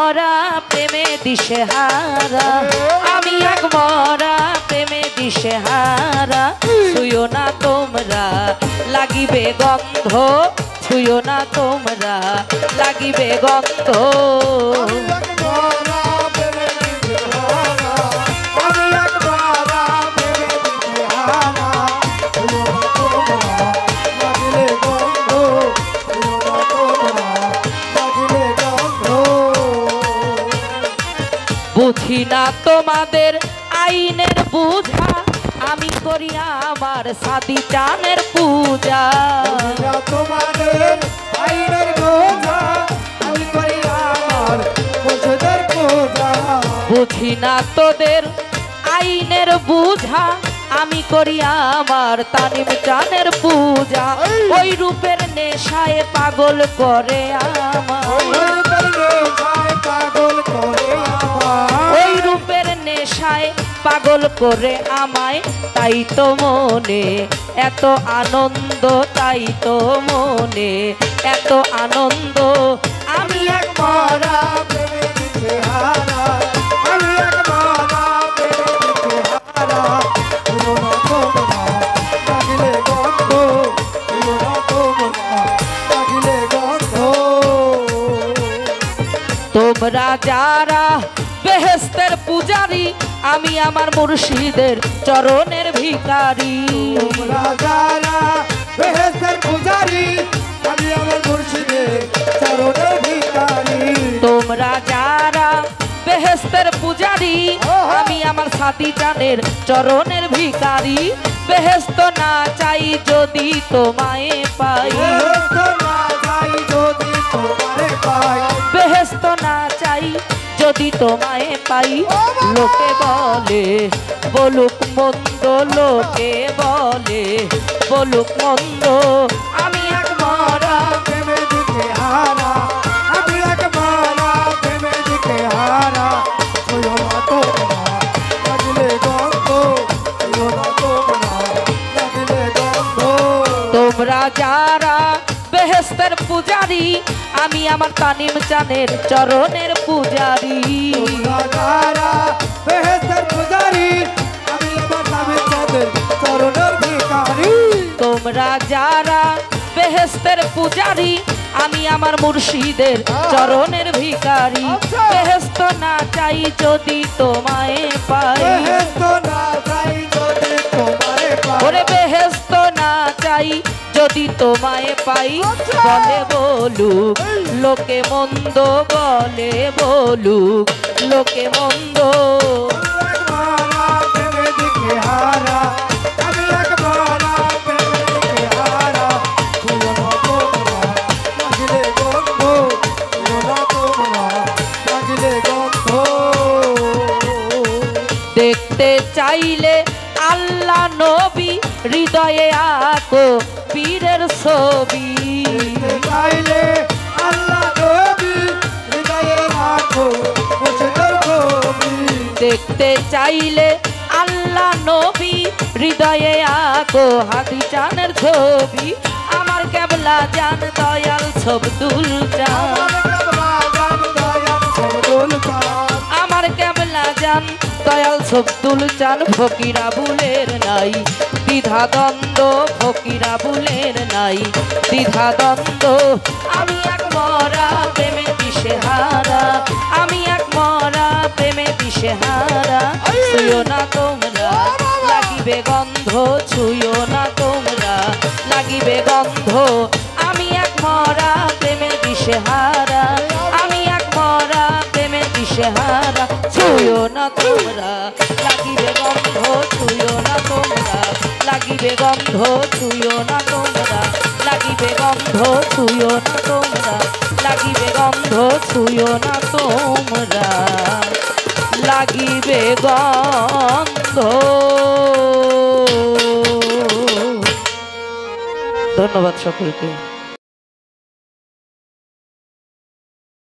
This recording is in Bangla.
মরা প্রেমে দিশেহারা, আমি এক মরা প্রেমে দিশেহারা। ছুঁয়ো না তোমরা লাগিবে গন্ধ, ছুঁয়ো না তোমরা লাগিবে গন্ধ। বুঝি না তোমাদের আইনের বুঝা, আমি করি আমার সাদি চানের পূজা। তোমাদের আইনের বোঝা, আমি করি আমার বন্ধুদের পূজা। বুঝি না তোদের আইনের বুঝা, আমি করি আমার তানিম চানের পূজা। ওই রূপের নেশায় পাগল করে আমার, ওই রূপের নেশায় পাগল করে আমায়। তাই তো মনে এত আনন্দ, তাই তো মনে এত আনন্দ। আমি এক মরা প্রেমে দিশেহারা, আমি এক মরা প্রেমে দিশেহারা। লাগিলে গন্ধ, লাগিলে গন্ধ। তোমরা যারা বেহেশতের পূজারি, আমি আমার মুর্শিদের চরণের ভিখারি। তোমরা যারা বেহেশতের পূজারি, আমি আমার মুর্শিদের চরণের ভিখারি। তোমরা যারা বেহেশতের পূজারি, আমি আমার সাথী জানের চরণের ভিখারি। বেহেশত না চাই যদি তোমায় পাই, বেহেশত না চাই যদি তোমারে পাই, বেহেশত না চাই যদি তোমায় পাই। লোকে বলে বলুক মন্দ, লোকে বলে বলুক মন্দ। আমি এক মরা প্রেমে দিশেহারা, আমি এক মরা প্রেমে দিশেহারা। ছুঁয়ো না তোমরা লাগিলে গন্ধ, ছুঁয়ো না তোমরা লাগিলে গন্ধ। তোমরা যারা বেহেশতের পূজারি, আমি আমার তানিম চানের চরণের পূজারি। তোমরা যারা বেহেশতের পূজারি, আমি আমার নামে তাদের চরণের ভিখারি। তোমরা যারা বেহেশতের পূজারি, আমি আমার মুর্শিদের চরণের ভিখারি। বেহেশত না চাই যদি তোমায় পাই, বেহেশত না চাই যদি তোমারে পাই, ওরে বেহেশত না চাই যদি তোমায় পাই। বলে বলুক লোকে মন্দ, বলে বলুক লোকে মন্দ। এক মরা প্রেমে দিশেহারা, আমি এক মরা প্রেমে দিশেহারা। ছুঁয়ো না তোমরা লাগিলে গন্ধ, ছুঁয়ো না তোমরা লাগিলে গন্ধ। দেখতে চাইলে আল্লাহ নবী, হৃদয়ে আঁকো পীরের ছবি। চাইলে আল্লাহ নবী, হৃদয়ে রাখো মুর্শিদের ছবি। দেখতে চাইলে আল্লাহ নবী, হৃদয়ে আঁকো হাদি চানের ছবি। আমার কেবলা জান দয়াল ছবদুল চান, আমার কেবলা জান দয়াল ছবদুল চান। ফকিরা বুলের নাই দ্বিধা দ্বন্দ্ব, ফকিরা বুলের নাই দ্বিধা দ্বন্দ্ব। আমি এক মরা প্রেমে দিশেহারা, আমি এক মরা প্রেমে দিশেহারা। ছুঁয়ো না তোমরা লাগিবে গন্ধ, ছুঁয়ো না তোমরা লাগিবে গন্ধ। আমি এক মরা প্রেমে দিশেহারা, আমি এক মরা প্রেমে দিশেহারা। ছুঁয়ো না তোমরা লাগিবে গন্ধ, ছুঁয়ো না তোমরা লাগিবে গন্ধ, ছুঁয়ো না তোমরা লাগিবে গন্ধ, ছুঁয়ো না তোমরা লাগিবে গন্ধ, ছুঁয়ো না তোমরা লাগিবে গন্ধ। ধন্যবাদ সকলকে।